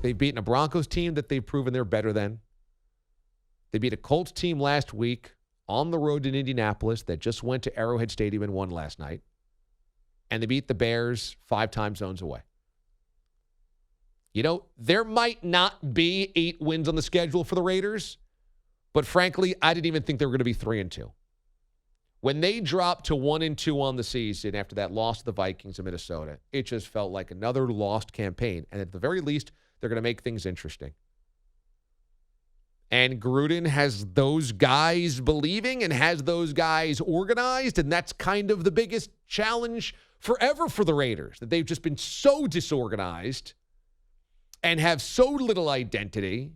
They've beaten a Broncos team that they've proven they're better than. They beat a Colts team last week on the road in Indianapolis that just went to Arrowhead Stadium and won last night. And they beat the Bears 5 time zones away. You know, there might not be 8 wins on the schedule for the Raiders, but frankly, I didn't even think they were going to be 3-2. When they dropped to 1-2 on the season after that loss to the Vikings in Minnesota, it just felt like another lost campaign. And at the very least, they're going to make things interesting. And Gruden has those guys believing and has those guys organized, and that's kind of the biggest challenge forever for the Raiders, that they've just been so disorganized and have so little identity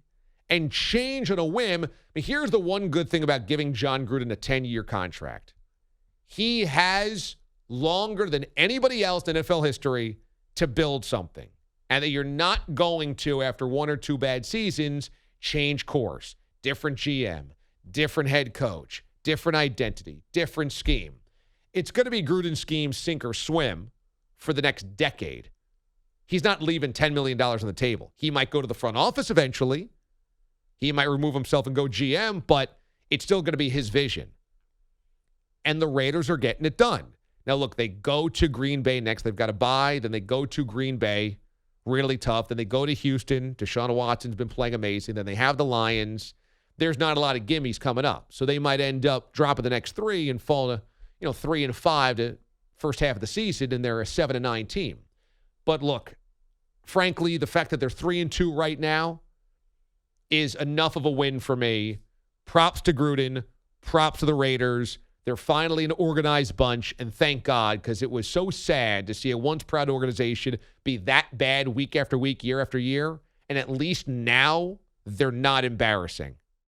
and change on a whim. I mean, here's the one good thing about giving Jon Gruden a 10-year contract. He has longer than anybody else in NFL history to build something, and that you're not going to, after 1 or 2 bad seasons, change course. Different GM, different head coach, different identity, different scheme. It's going to be Gruden's scheme, sink or swim, for the next decade. He's not leaving $10 million on the table. He might go to the front office eventually. He might remove himself and go GM, but it's still going to be his vision. And the Raiders are getting it done. Now, look, they go to Green Bay next. They've got a bye. Then they go to Green Bay. Really tough. Then they go to Houston. Deshaun Watson's been playing amazing. Then they have the Lions. There's not a lot of gimmies coming up. So they might end up dropping the next 3 and fall to, 3-5 to first half of the season, and they're a 7-9 team. But look, frankly, the fact that they're 3-2 right now is enough of a win for me. Props to Gruden. Props to the Raiders. They're finally an organized bunch, and thank God, because it was so sad to see a once-proud organization be that bad week after week, year after year, and at least now they're not embarrassing.